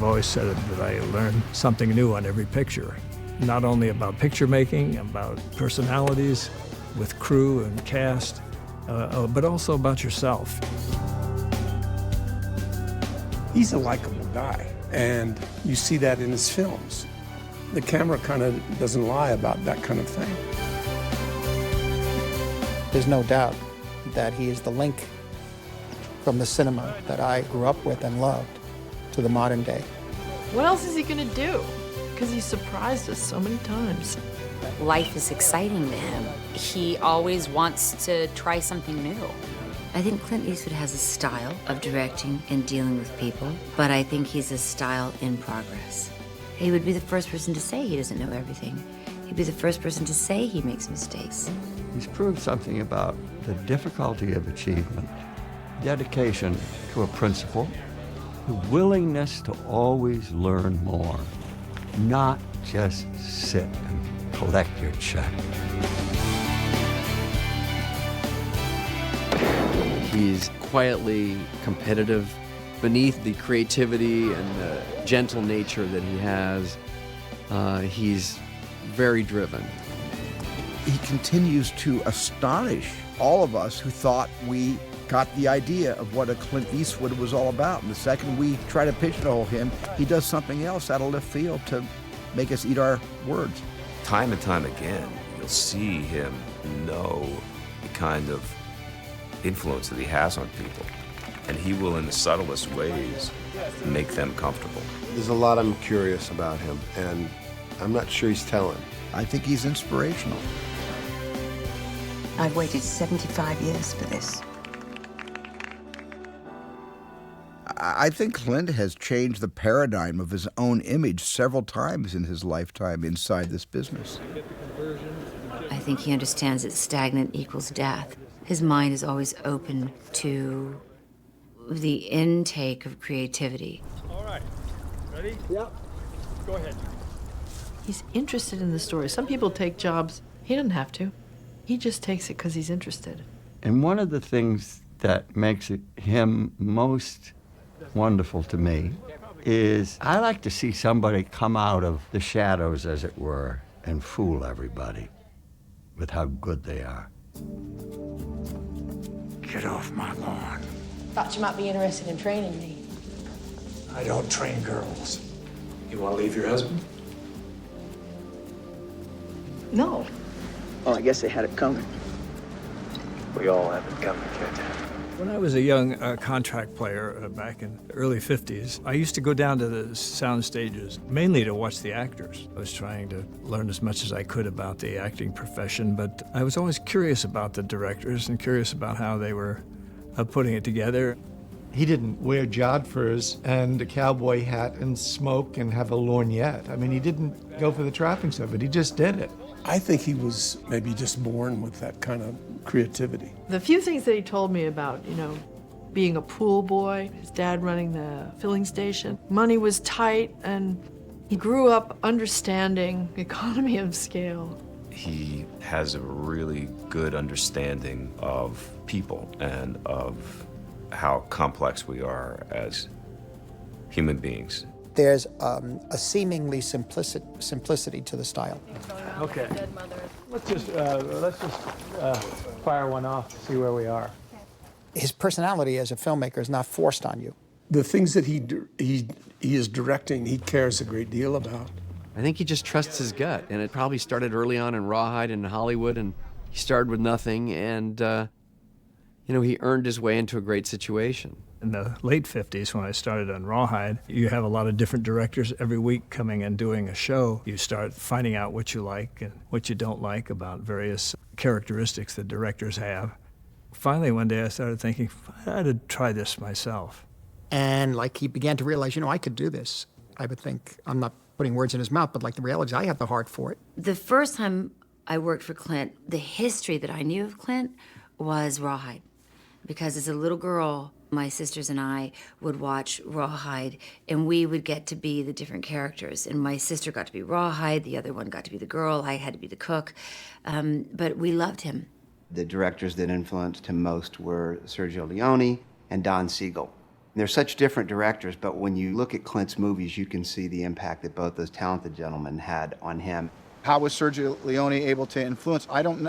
I've always said that I learn something new on every picture, not only about picture making, about personalities with crew and cast, but also about yourself. He's a likable guy, and you see that in his films. The camera kind of doesn't lie about that kind of thing. There's no doubt that he is the link from the cinema that I grew up with and loved to the modern day. What else is he gonna do? Because he's surprised us so many times. Life is exciting to him. He always wants to try something new. I think Clint Eastwood has a style of directing and dealing with people, but I think he's a style in progress. He would be the first person to say he doesn't know everything. He'd be the first person to say he makes mistakes. He's proved something about the difficulty of achievement, dedication to a principle, the willingness to always learn more, not just sit and collect your check. He's quietly competitive. Beneath the creativity and the gentle nature that he has, he's very driven. He continues to astonish all of us who thought we got the idea of what a Clint Eastwood was all about. And the second we try to pigeonhole him, he does something else out of left field to make us eat our words. Time and time again, you'll see him know the kind of influence that he has on people. And he will, in the subtlest ways, make them comfortable. There's a lot I'm curious about him, and I'm not sure he's telling. I think he's inspirational. I've waited 75 years for this. I think Clint has changed the paradigm of his own image several times in his lifetime inside this business. I think he understands that stagnant equals death. His mind is always open to the intake of creativity. All right. Ready? Yep. Go ahead. He's interested in the story. Some people take jobs. He doesn't have to. He just takes it because he's interested. And one of the things that makes him most wonderful to me is I like to see somebody come out of the shadows, as it were, and fool everybody with how good they are. Get off my lawn. Thought you might be interested in training me. I don't train girls. You want to leave your husband? No. Well, I guess they had it coming. We all have it coming, kid. When I was a young contract player back in the early 50s, I used to go down to the sound stages, mainly to watch the actors. I was trying to learn as much as I could about the acting profession, but I was always curious about the directors and curious about how they were putting it together. He didn't wear jodhpurs and a cowboy hat and smoke and have a lorgnette. I mean, he didn't go for the trappings of it. He just did it. I think he was maybe just born with that kind of creativity. The few things that he told me about, being a pool boy, his dad running the filling station, money was tight, and he grew up understanding economy of scale. He has a really good understanding of people and of how complex we are as human beings. There's a seemingly simplicity to the style. Okay. Let's just fire one off to see where we are. His personality as a filmmaker is not forced on you. The things that he is directing, he cares a great deal about. I think he just trusts his gut, and it probably started early on in Rawhide and Hollywood, and he started with nothing, and he earned his way into a great situation. In the late 50s, when I started on Rawhide, you have a lot of different directors every week coming and doing a show. You start finding out what you like and what you don't like about various characteristics that directors have. Finally, one day I started thinking, I ought to try this myself. And he began to realize, I could do this. I would think, I'm not putting words in his mouth, but the reality is I have the heart for it. The first time I worked for Clint, the history that I knew of Clint was Rawhide. Because as a little girl, my sisters and I would watch Rawhide, and we would get to be the different characters. And my sister got to be Rawhide, the other one got to be the girl, I had to be the cook. But we loved him. The directors that influenced him most were Sergio Leone and Don Siegel. They're such different directors, but when you look at Clint's movies, you can see the impact that both those talented gentlemen had on him. How was Sergio Leone able to influence?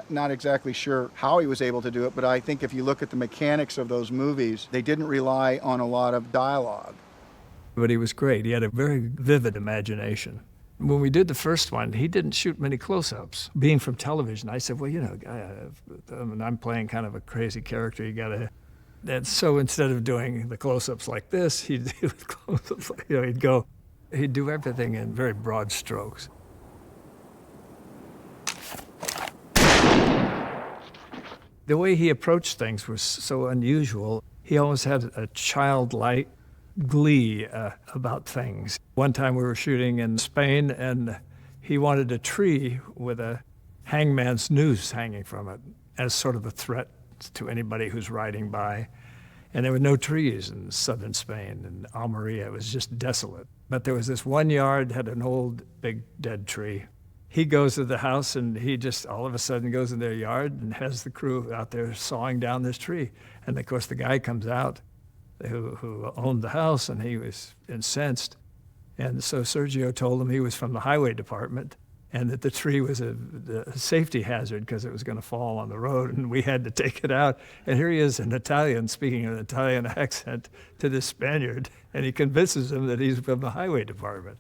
Not exactly sure how he was able to do it, but I think if you look at the mechanics of those movies, they didn't rely on a lot of dialogue. But he was great. He had a very vivid imagination. When we did the first one, he didn't shoot many close-ups. Being from television, I said, well, you know, I'm playing kind of a crazy character. You got to... And so instead of doing the close-ups like this, he'd do close-ups like, you know, he'd do everything in very broad strokes. The way he approached things was so unusual. He always had a childlike glee about things. One time we were shooting in Spain, and he wanted a tree with a hangman's noose hanging from it as sort of a threat to anybody who's riding by. And there were no trees in southern Spain. In Almeria, it was just desolate. But there was this one yard, had an old, big, dead tree. He goes to the house, and he just all of a sudden goes in their yard and has the crew out there sawing down this tree. And of course, the guy comes out who owned the house, and he was incensed. And so Sergio told him he was from the highway department and that the tree was a safety hazard because it was going to fall on the road, and we had to take it out. And here he is in Italian, speaking an Italian accent to this Spaniard, and he convinces him that he's from the highway department.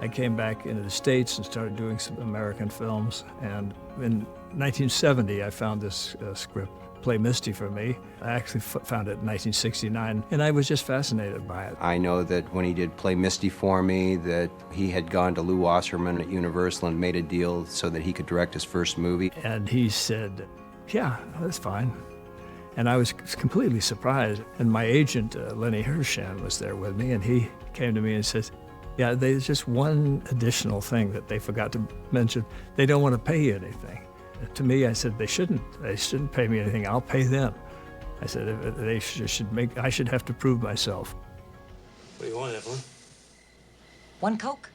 I came back into the States and started doing some American films, and in 1970 I found this script, Play Misty for Me. I actually found it in 1969, and I was just fascinated by it. I know that when he did Play Misty for Me, that he had gone to Lou Wasserman at Universal and made a deal so that he could direct his first movie. And he said, yeah, that's fine. And I was completely surprised. And my agent, Lenny Hersham, was there with me, and he came to me and says, yeah, there's just one additional thing that they forgot to mention. They don't want to pay you anything. To me, I said, they shouldn't pay me anything. I'll pay them. I said, I should have to prove myself. What do you want, Evelyn? One Coke?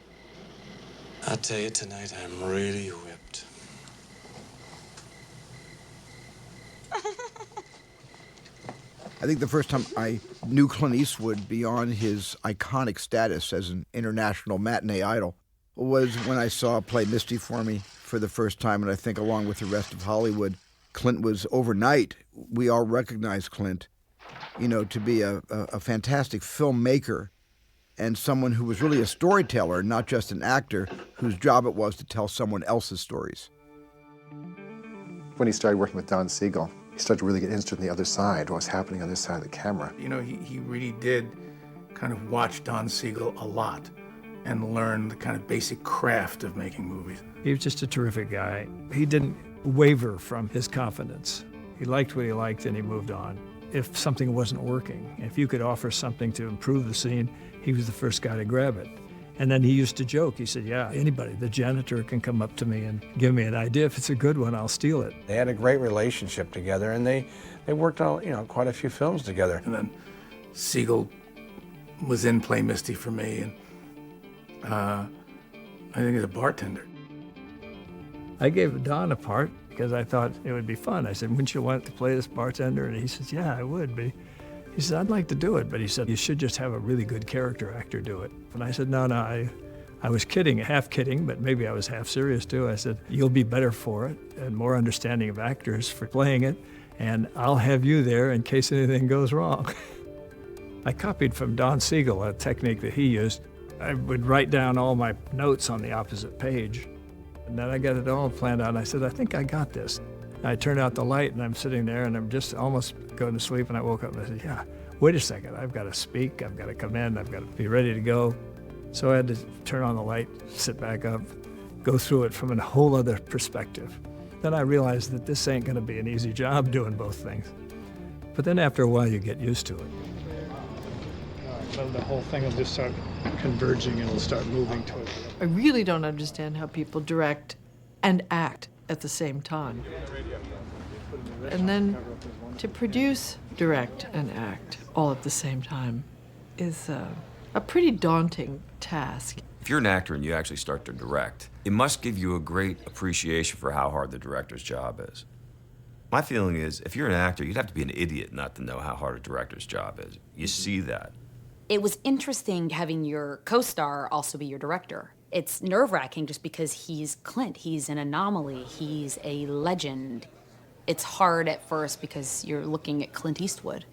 I'll tell you tonight, I'm really whipped. I think the first time I knew Clint Eastwood beyond his iconic status as an international matinee idol was when I saw Play Misty for Me for the first time, and I think along with the rest of Hollywood, Clint was overnight. We all recognized Clint, you know, to be a fantastic filmmaker and someone who was really a storyteller, not just an actor whose job it was to tell someone else's stories. When he started working with Don Siegel, he started to really get interested in the other side, what was happening on the other side of the camera. You know, he really did kind of watch Don Siegel a lot and learn the kind of basic craft of making movies. He was just a terrific guy. He didn't waver from his confidence. He liked what he liked, and he moved on. If something wasn't working, if you could offer something to improve the scene, he was the first guy to grab it. And then he used to joke. He said, yeah, anybody, the janitor can come up to me and give me an idea. If it's a good one, I'll steal it. They had a great relationship together, and they worked on, you know, quite a few films together. And then Siegel was in Play Misty for me, and I think he's a bartender. I gave Don a part because I thought it would be fun. I said, wouldn't you want to play this bartender? And he says, yeah, I would. But he said, I'd like to do it. But he said, you should just have a really good character actor do it. And I said, no, I was kidding, half kidding, but maybe I was half serious too. I said, you'll be better for it and more understanding of actors for playing it, and I'll have you there in case anything goes wrong. I copied from Don Siegel a technique that he used. I would write down all my notes on the opposite page. And then I got it all planned out, and I said, I think I got this. I turned out the light, and I'm sitting there, and I'm just almost going to sleep, and I woke up, and I said, yeah, wait a second. I've got to speak. I've got to come in. I've got to be ready to go. So I had to turn on the light, sit back up, go through it from a whole other perspective. Then I realized that this ain't going to be an easy job doing both things. But then after a while, you get used to it. So the whole thing will just start converging and it'll start moving to it. I really don't understand how people direct and act at the same time. And then to produce, direct, and act all at the same time is a pretty daunting task. If you're an actor and you actually start to direct, it must give you a great appreciation for how hard the director's job is. My feeling is, if you're an actor, you'd have to be an idiot not to know how hard a director's job is. You see that. It was interesting having your co-star also be your director. It's nerve-wracking just because he's Clint. He's an anomaly. He's a legend. It's hard at first because you're looking at Clint Eastwood.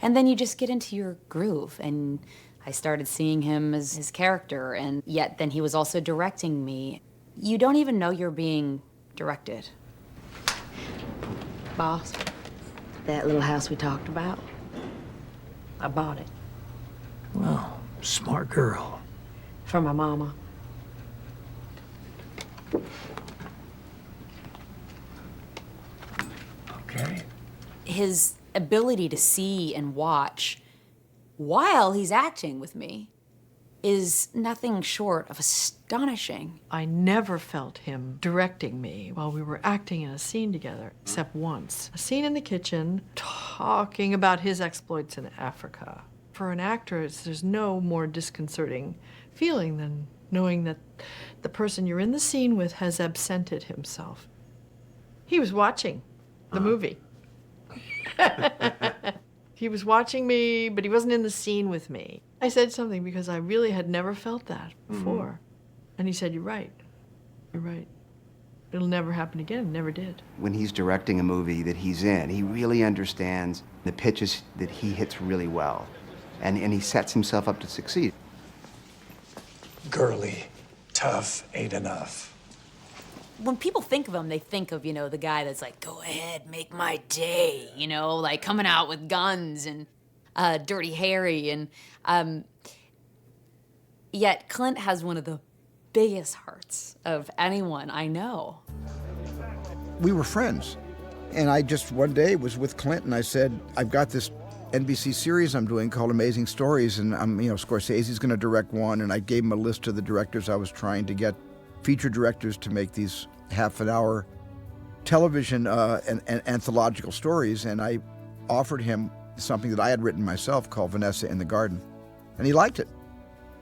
And then you just get into your groove. And I started seeing him as his character, and yet then he was also directing me. You don't even know you're being directed. Boss, that little house we talked about, I bought it. Well, smart girl. For my mama. Okay. His ability to see and watch while he's acting with me is nothing short of astonishing. I never felt him directing me while we were acting in a scene together, except once. A scene in the kitchen, talking about his exploits in Africa. For an actor, there's no more disconcerting feeling than knowing that the person you're in the scene with has absented himself. He was watching the movie. He was watching me, but he wasn't in the scene with me. I said something because I really had never felt that before. And he said, "You're right. You're right. It'll never happen again." Never did. When he's directing a movie that he's in, he really understands the pitches that he hits really well. And he sets himself up to succeed. Girly, tough ain't enough. When people think of him, they think of, the guy that's like, go ahead, make my day, like coming out with guns and Dirty Harry. And yet Clint has one of the biggest hearts of anyone I know. We were friends. And I just one day was with Clint and I said, I've got this NBC series I'm doing called Amazing Stories, and Scorsese's going to direct one, and I gave him a list of the directors I was trying to get, feature directors, to make these half-an-hour television and anthological stories, and I offered him something that I had written myself called Vanessa in the Garden, and he liked it,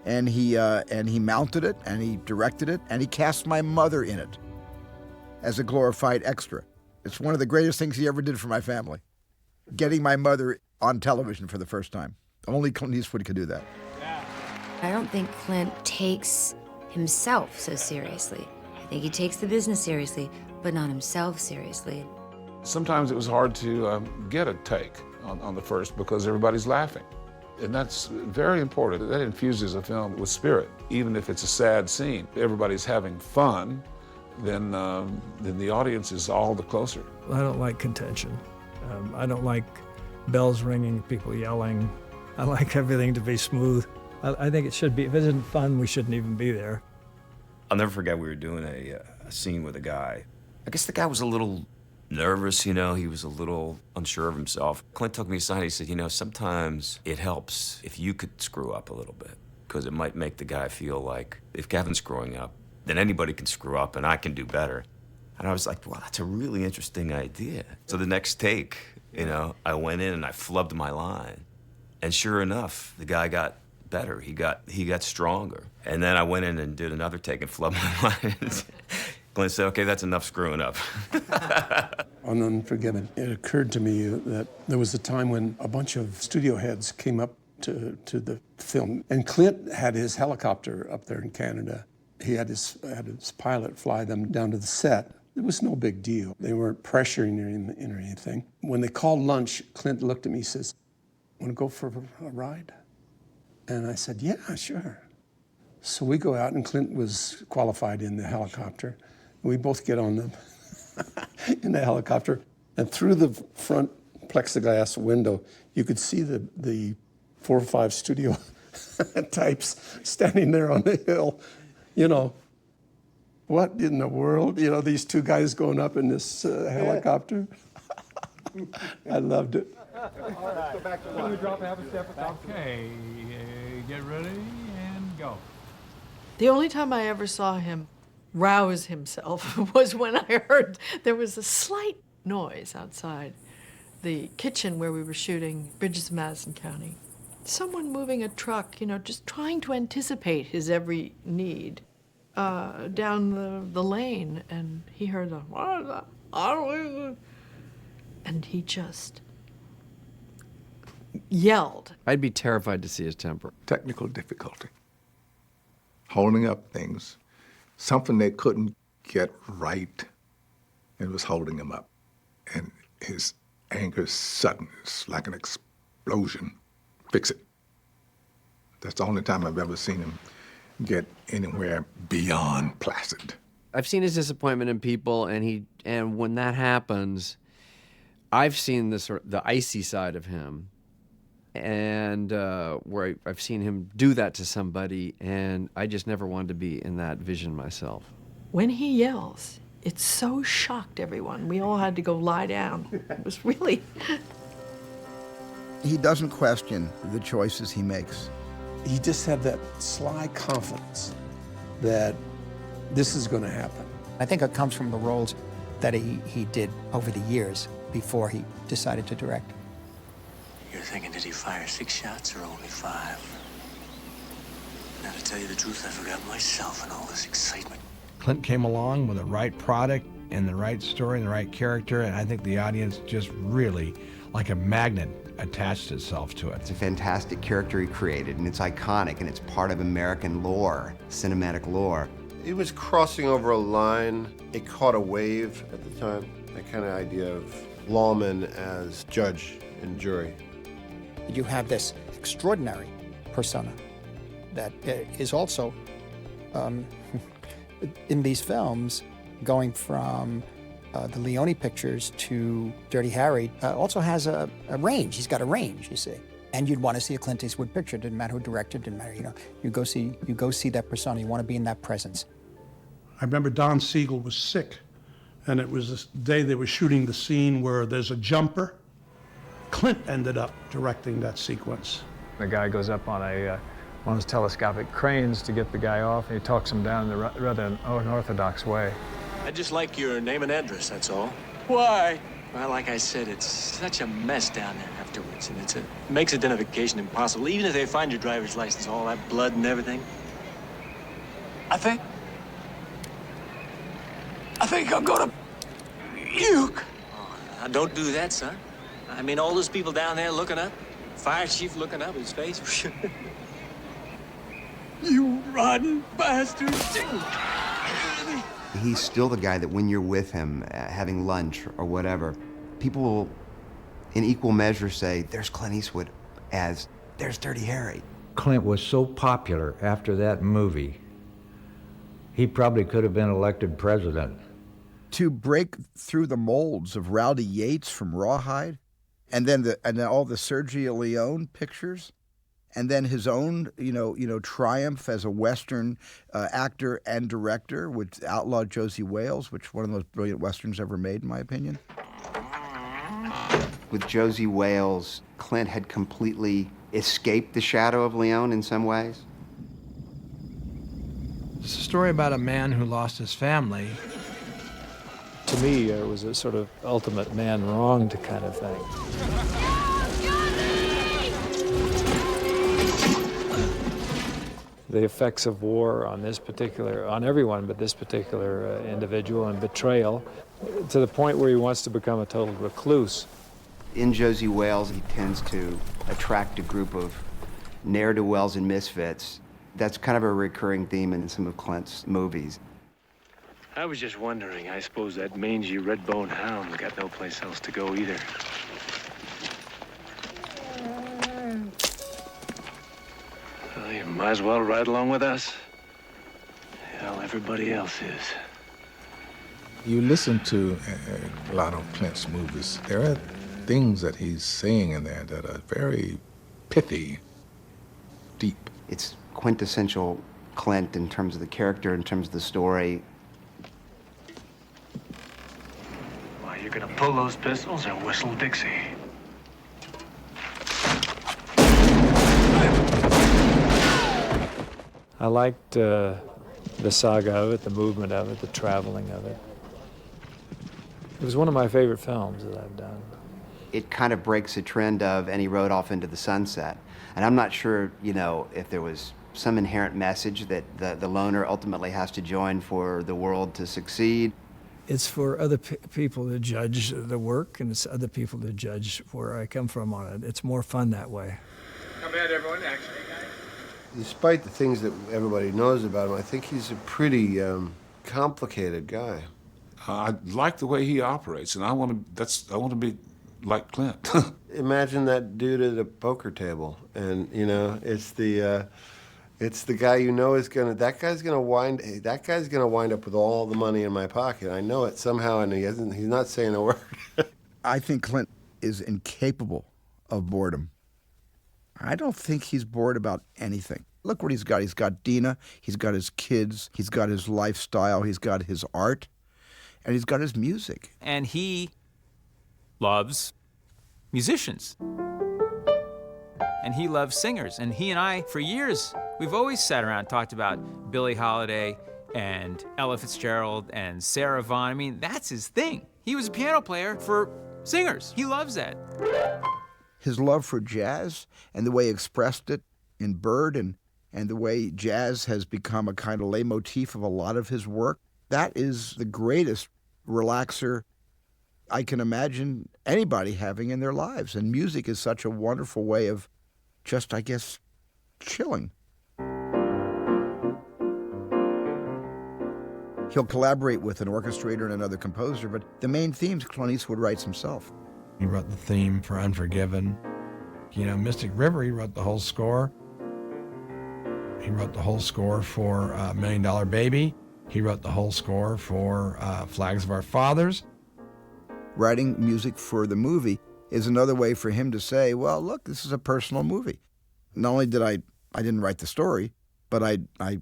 and he mounted it, and he directed it, and he cast my mother in it as a glorified extra. It's one of the greatest things he ever did for my family, getting my mother on television for the first time. Only Clint Eastwood could do that. I don't think Clint takes himself so seriously. I think he takes the business seriously, but not himself seriously. Sometimes it was hard to get a take on the first because everybody's laughing. And that's very important. That infuses a film with spirit. Even if it's a sad scene, everybody's having fun, then the audience is all the closer. I don't like contention. I don't like bells ringing, people yelling. I like everything to be smooth. I think it should be. If it isn't fun, we shouldn't even be there. I'll never forget we were doing a scene with a guy. I guess the guy was a little nervous, he was a little unsure of himself. Clint took me aside, he said, sometimes it helps if you could screw up a little bit, because it might make the guy feel like if Kevin's screwing up, then anybody can screw up and I can do better. And I was like, wow, that's a really interesting idea. So the next take, I went in and I flubbed my line. And sure enough, the guy got better. He got stronger. And then I went in and did another take and flubbed my line. Clint said, okay, that's enough screwing up. On Unforgiven, it occurred to me that there was a time when a bunch of studio heads came up to the film. And Clint had his helicopter up there in Canada. He had his pilot fly them down to the set. It was no big deal. They weren't pressuring him or anything. When they called lunch, Clint looked at me and says, want to go for a ride? And I said, yeah, sure. So we go out, and Clint was qualified in the helicopter. We both get on in the helicopter, and through the front plexiglass window, you could see the 4 or 5 studio types standing there on the hill. What in the world? These 2 guys going up in this helicopter. I loved it. All right. Go back to one. We drop half a step. Okay, get ready and go. The only time I ever saw him rouse himself was when I heard there was a slight noise outside the kitchen where we were shooting Bridges of Madison County. Someone moving a truck, just trying to anticipate his every need down the lane. And he heard the, what is that? and he just yelled. I'd be terrified to see his temper. Technical difficulty. Holding up things. Something they couldn't get right, it was holding him up. And his anger is sudden. It's like an explosion. Fix it. That's the only time I've ever seen him get anywhere beyond placid. I've seen his disappointment in people, and when that happens, I've seen the icy side of him, and where I've seen him do that to somebody, and I just never wanted to be in that vision myself. When he yells, it so shocked everyone. We all had to go lie down. It was really... He doesn't question the choices he makes. He just had that sly confidence that this is going to happen. I think it comes from the roles that he did over the years before he decided to direct. You're thinking, did he fire 6 shots or only 5? Now, to tell you the truth, I forgot myself in all this excitement. Clint came along with the right product and the right story and the right character, and I think the audience just really, like a magnet, attached itself to it. It's a fantastic character he created, and it's iconic, and it's part of American lore, cinematic lore. It was crossing over a line. It caught a wave at the time, that kind of idea of lawman as judge and jury. You have this extraordinary persona that is also, in these films, going from the Leone pictures to Dirty Harry, also has a range. He's got a range, you see. And you'd want to see a Clint Eastwood picture. Didn't matter who directed, didn't matter, you know. You go see that persona. You want to be in that presence. I remember Don Siegel was sick, and it was this day they were shooting the scene where there's a jumper. Clint ended up directing that sequence. The guy goes up on one of those telescopic cranes to get the guy off, and he talks him down the rather unorthodox way. I'd just like your name and address, that's all. Why? Well, like I said, it's such a mess down there afterwards, and it makes identification impossible, even if they find your driver's license, all that blood and everything. I think I'm gonna puke. Oh, now don't do that, son. I mean, all those people down there looking up, fire chief looking up, his face. You rotten bastard. He's still the guy that when you're with him, having lunch or whatever, people will, in equal measure, say, there's Clint Eastwood as there's Dirty Harry. Clint was so popular after that movie, he probably could have been elected president. To break through the molds of Rowdy Yates from Rawhide, and then all the Sergio Leone pictures, and then his own, triumph as a Western actor and director with Outlaw Josie Wales, which is one of the most brilliant Westerns ever made, in my opinion. With Josie Wales, Clint had completely escaped the shadow of Leone in some ways. It's a story about a man who lost his family. To me, it was a sort of ultimate man wronged kind of thing. The effects of war on everyone, but this particular individual, and betrayal, to the point where he wants to become a total recluse. In Josie Wales, he tends to attract a group of ne'er-do-wells and misfits. That's kind of a recurring theme in some of Clint's movies. I was just wondering, I suppose that mangy red-boned hound's got no place else to go either. Well, you might as well ride along with us. Hell, everybody else is. You listen to a lot of Clint's movies, there are things that he's saying in there that are very pithy, deep. It's quintessential Clint in terms of the character, in terms of the story. Why, you're gonna pull those pistols and whistle Dixie. I liked the saga of it, the movement of it, the traveling of it. It was one of my favorite films that I've done. It kind of breaks a trend of, and he rode off into the sunset. And I'm not sure, if there was some inherent message that the loner ultimately has to join for the world to succeed. It's for other people to judge the work, and it's other people to judge where I come from on it. It's more fun that way. Come in, everyone. Action. Despite the things that everybody knows about him, I think he's a pretty complicated guy. I like the way he operates, and I want to be like Clint. Imagine that dude at a poker table, and you know, it's the guy you know is that guy's gonna wind up with all the money in my pocket. I know it somehow, and he's not saying a word. I think Clint is incapable of boredom. I don't think he's bored about anything. Look what he's got. He's got Dina, he's got his kids, he's got his lifestyle, he's got his art, and he's got his music. And he loves musicians. And he loves singers. And he and I, for years, we've always sat around and talked about Billie Holiday and Ella Fitzgerald and Sarah Vaughan. I mean, that's his thing. He was a piano player for singers. He loves that. His love for jazz and the way he expressed it in Bird and the way jazz has become a kind of leitmotif of a lot of his work, that is the greatest relaxer I can imagine anybody having in their lives. And music is such a wonderful way of just, I guess, chilling. He'll collaborate with an orchestrator and another composer, but the main themes Clint Eastwood writes himself. He wrote the theme for Unforgiven. You know, Mystic River, he wrote the whole score. He wrote the whole score for $1 Million Baby. He wrote the whole score for Flags of Our Fathers. Writing music for the movie is another way for him to say, well, look, this is a personal movie. Not only did I didn't write the story, but I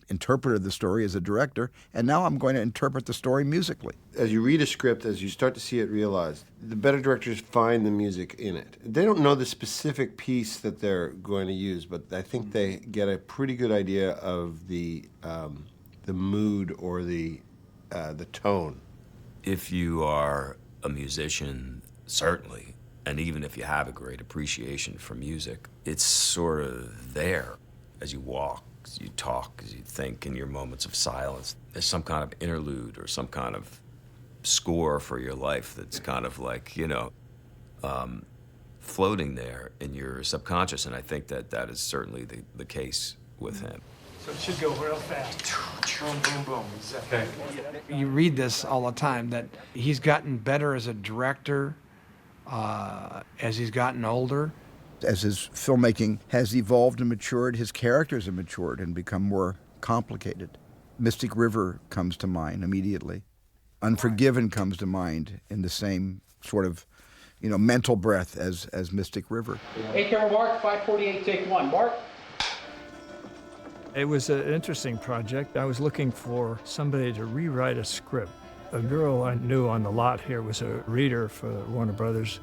interpreted the story as a director, and now I'm going to interpret the story musically. As you read a script, as you start to see it realized, the better directors find the music in it. They don't know the specific piece that they're going to use, but I think they get a pretty good idea of the mood or the tone. If you are a musician, certainly, and even if you have a great appreciation for music, it's sort of there as you walk, as you talk, as you think in your moments of silence. There's some kind of interlude or some kind of score for your life that's kind of like, you know, floating there in your subconscious, and I think that is certainly the case with him. So it should go real fast. Boom, boom, boom. Exactly. You read this all the time, that he's gotten better as a director as he's gotten older. As his filmmaking has evolved and matured, his characters have matured and become more complicated. Mystic River comes to mind immediately. Unforgiven comes to mind in the same sort of, you know, mental breath as Mystic River. Hey, camera mark, 548, take one. Mark. It was an interesting project. I was looking for somebody to rewrite a script. A girl I knew on the lot here was a reader for Warner Brothers.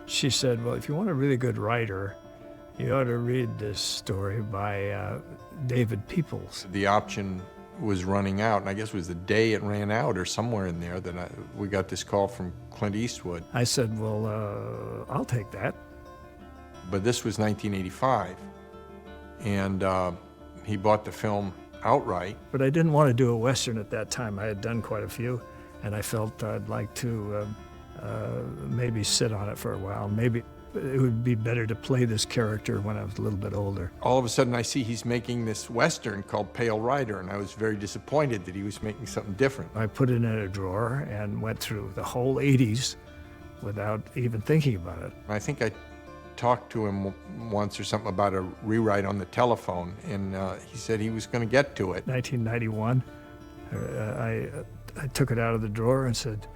She said, well, if you want a really good writer, you ought to read this story by David Peoples. The option was running out, and I guess it was the day it ran out or somewhere in there that we got this call from Clint Eastwood. I said, well, I'll take that. But this was 1985, and he bought the film outright. But I didn't want to do a Western at that time. I had done quite a few, and I felt I'd like to maybe sit on it for a while. Maybe it would be better to play this character when I was a little bit older. All of a sudden I see he's making this Western called Pale Rider, and I was very disappointed that he was making something different. I put it in a drawer and went through the whole 80s without even thinking about it. I think I talked to him once or something about a rewrite on the telephone, and he said he was going to get to it. 1991, I took it out of the drawer and said,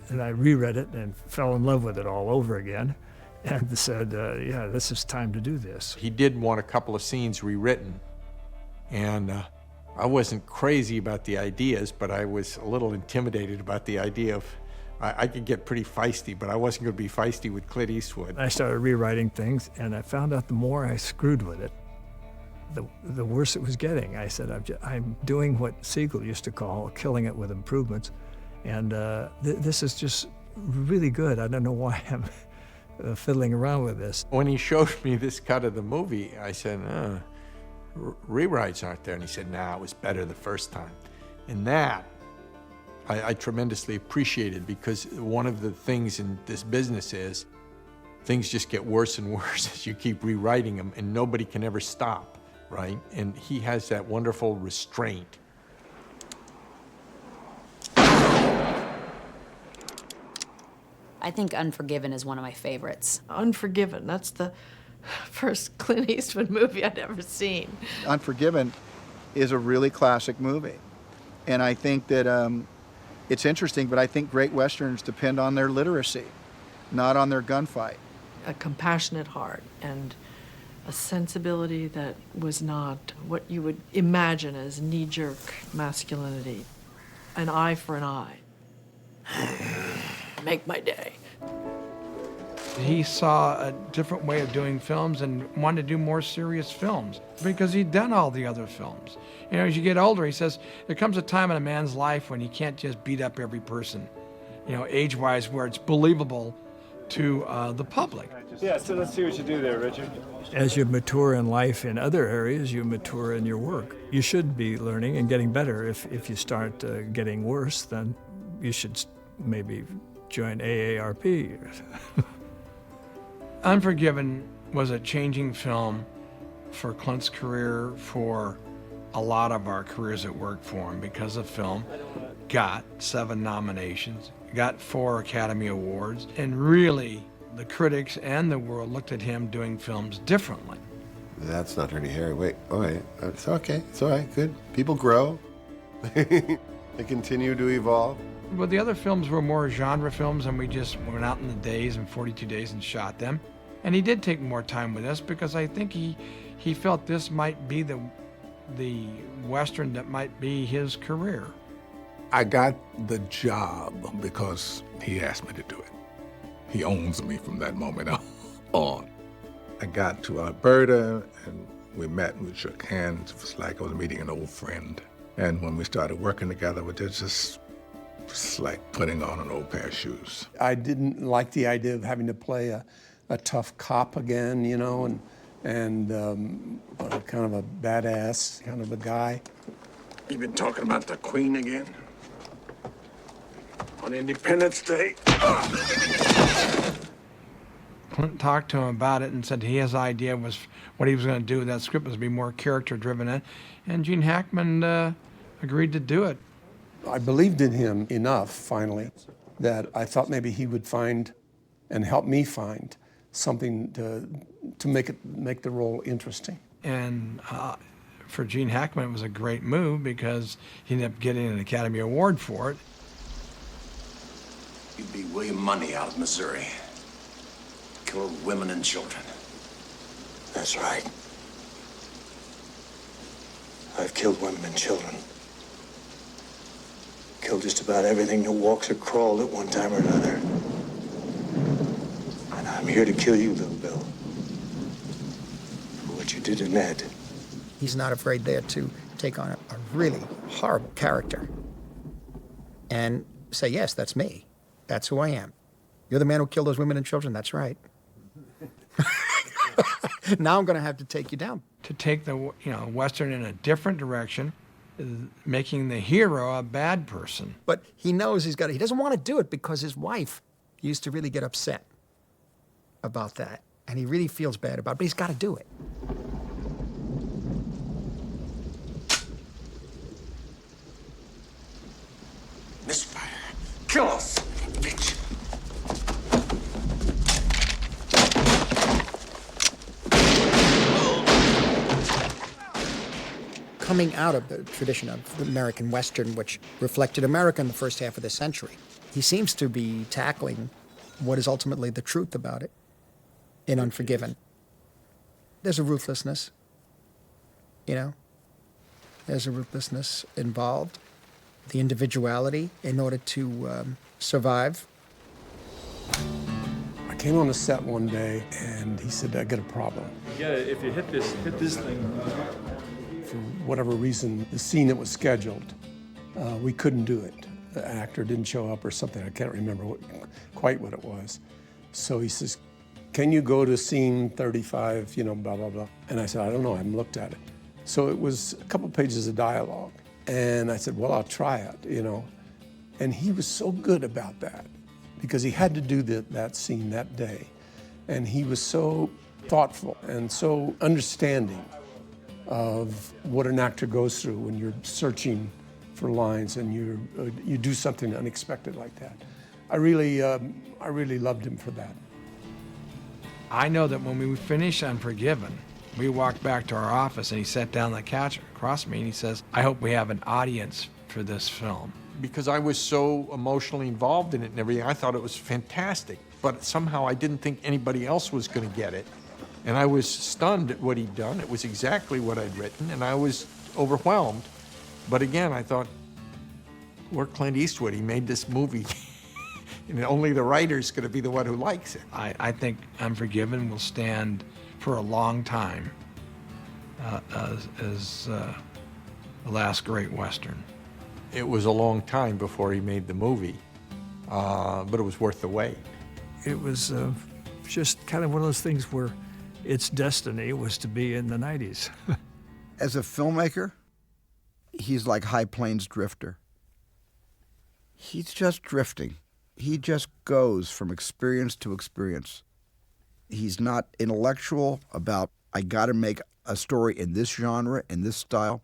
and I reread it and fell in love with it all over again, and said, yeah, this is time to do this. He did want a couple of scenes rewritten, and I wasn't crazy about the ideas, but I was a little intimidated about the idea of, I could get pretty feisty, but I wasn't going to be feisty with Clint Eastwood. I started rewriting things, and I found out the more I screwed with it, the worse it was getting. I said, I'm doing what Siegel used to call killing it with improvements, and this is just really good. I don't know why I'm fiddling around with this. When he showed me this cut of the movie, I said, rewrites aren't there, and he said, nah, it was better the first time. And that, I tremendously appreciated, because one of the things in this business is things just get worse and worse as you keep rewriting them, and nobody can ever stop, right? And he has that wonderful restraint. I think Unforgiven is one of my favorites. Unforgiven, that's the first Clint Eastwood movie I'd ever seen. Unforgiven is a really classic movie. And I think that it's interesting, but I think great Westerns depend on their literacy, not on their gunfight. A compassionate heart and a sensibility that was not what you would imagine as knee-jerk masculinity. An eye for an eye. Make my day. He saw a different way of doing films and wanted to do more serious films because he'd done all the other films. You know, as you get older, he says, there comes a time in a man's life when you can't just beat up every person, you know, age-wise, where it's believable to the public. Yeah, so let's see what you do there, Richard. As you mature in life in other areas, you mature in your work. You should be learning and getting better. If you start getting worse, then you should maybe join AARP. Unforgiven was a changing film for Clint's career, for a lot of our careers at work for him, because the film got 7 nominations, got 4 Academy Awards, and really the critics and the world looked at him doing films differently. That's not Dirty Harry. Wait, all right. It's okay. It's all right. Good. People grow. They continue to evolve. But the other films were more genre films, and we just went out in the days in 42 days and shot them. And he did take more time with us because I think he felt this might be the Western that might be his career. I got the job because he asked me to do it. He owns me from that moment on. I got to Alberta, and we met and we shook hands. It was like I was meeting an old friend. And when we started working together, it was like putting on an old pair of shoes. I didn't like the idea of having to play a tough cop again, you know, and kind of a badass kind of a guy. You been talking about the Queen again? On Independence Day? Clint talked to him about it and said his idea was what he was going to do with that script was to be more character-driven, and Gene Hackman agreed to do it. I believed in him enough, finally, that I thought maybe he would find and help me find something to make the role interesting. And for Gene Hackman, it was a great move because he ended up getting an Academy Award for it. You beat William Mundy out of Missouri. Killed women and children. That's right. I've killed women and children. Killed just about everything that walks or crawled at one time or another. And I'm here to kill you, Little Bill. For what you did to Ned. He's not afraid there to take on a really horrible character and say, yes, that's me. That's who I am. You're the man who killed those women and children. That's right. Now I'm going to have to take you down. To take the Western in a different direction, making the hero a bad person. But he knows he doesn't want to do it because his wife used to really get upset about that. And he really feels bad about it, but he's got to do it. Misfire. Kill us, bitch. Coming out of the tradition of American Western, which reflected America in the first half of the century, he seems to be tackling what is ultimately the truth about it in Unforgiven. There's a ruthlessness, there's a ruthlessness involved, the individuality in order to survive. I came on the set one day and he said, I got a problem. Yeah, if you hit this thing. For whatever reason, the scene that was scheduled, we couldn't do it. The actor didn't show up or something. I can't remember quite what it was. So he says, can you go to scene 35, blah, blah, blah. And I said, I don't know, I haven't looked at it. So it was a couple pages of dialogue. And I said, well, I'll try it, And he was so good about that because he had to do that scene that day. And he was so thoughtful and so understanding of what an actor goes through when you're searching for lines and you do something unexpected like that. I really loved him for that. I know that when we finished Unforgiven, we walked back to our office and he sat down on the couch across from me and he says, I hope we have an audience for this film. Because I was so emotionally involved in it and everything, I thought it was fantastic. But somehow I didn't think anybody else was going to get it. And I was stunned at what he'd done. It was exactly what I'd written, and I was overwhelmed. But again, I thought, we're Clint Eastwood. He made this movie. And only the writer's going to be the one who likes it. I think Unforgiven will stand for a long time as the last great Western. It was a long time before he made the movie, but it was worth the wait. It was just kind of one of those things where its destiny was to be in the 90s. As a filmmaker, he's like High Plains Drifter. He's just drifting. He just goes from experience to experience. He's not intellectual about, I got to make a story in this genre, in this style.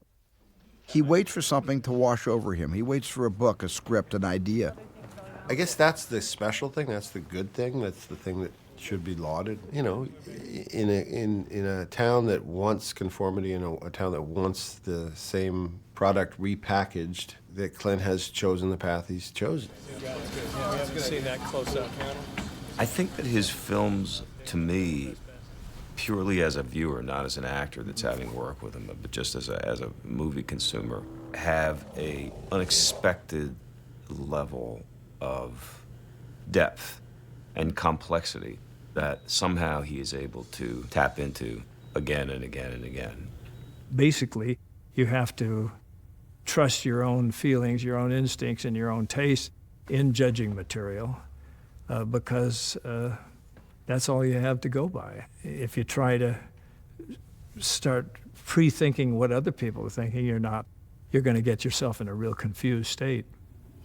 He waits for something to wash over him. He waits for a book, a script, an idea. I guess that's the special thing. That's the good thing. That's the thing that should be lauded. You know, in a town that wants conformity, in a town that wants the same product repackaged, that Clint has chosen the path he's chosen. Yeah, we haven't seen that close up. I think that his films, to me, purely as a viewer, not as an actor that's having work with him, but just as a movie consumer, have a unexpected level of depth and complexity that somehow he is able to tap into again and again and again. Basically, you have to trust your own feelings, your own instincts, and your own taste in judging material because that's all you have to go by. If you try to start pre-thinking what other people are thinking, you're going to get yourself in a real confused state.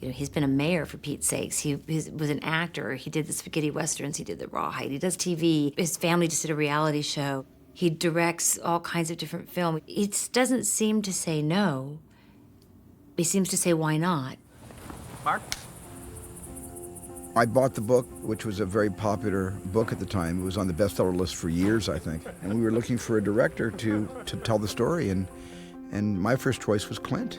You know, he's been a mayor, for Pete's sakes. He was an actor. He did the spaghetti westerns. He did the Rawhide. He does TV. His family just did a reality show. He directs all kinds of different films. He doesn't seem to say no. He seems to say, why not? Mark? I bought the book, which was a very popular book at the time. It was on the bestseller list for years, I think. And we were looking for a director to tell the story, and my first choice was Clint.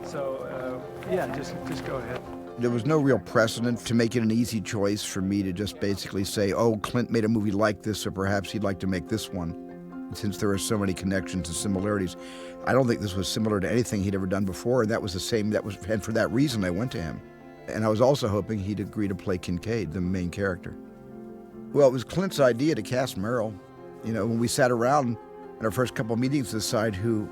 So, yeah, just go ahead. There was no real precedent to make it an easy choice for me to just basically say, oh, Clint made a movie like this, so perhaps he'd like to make this one. Since there are so many connections and similarities, I don't think this was similar to anything he'd ever done before, and that was the same. And for that reason, I went to him. And I was also hoping he'd agree to play Kincaid, the main character. Well, it was Clint's idea to cast Meryl. You know, when we sat around in our first couple of meetings to decide who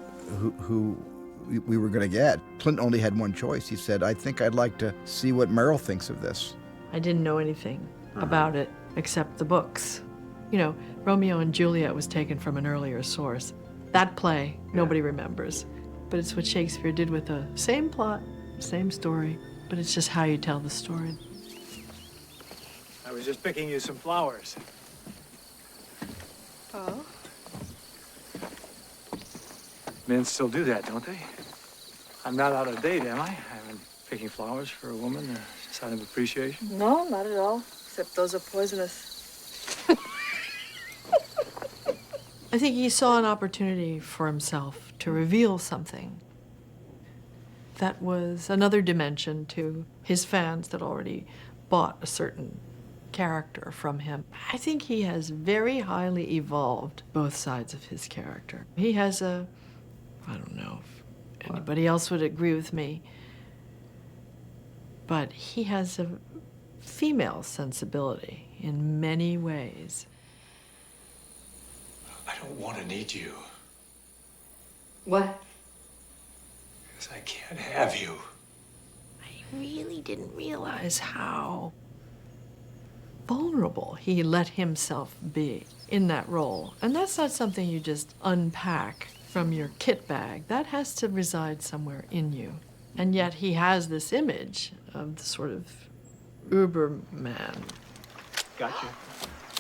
we were going to get, Clint only had one choice. He said, I think I'd like to see what Meryl thinks of this. I didn't know anything about it except the books. You know, Romeo and Juliet was taken from an earlier source. That play, nobody remembers. But it's what Shakespeare did with the same plot, same story, but it's just how you tell the story. I was just picking you some flowers. Oh? Men still do that, don't they? I'm not out of date, am I? I've been picking flowers for a woman, a sign of appreciation. No, not at all. Except those are poisonous. I think he saw an opportunity for himself to reveal something that was another dimension to his fans that already bought a certain character from him. I think he has very highly evolved both sides of his character. He has I don't know if anybody else would agree with me, but he has a female sensibility in many ways. I don't want to need you, What? because I can't have you. I really didn't realize how vulnerable he let himself be in that role. And that's not something you just unpack from your kit bag. That has to reside somewhere in you. And yet he has this image of the sort of Uberman. Gotcha.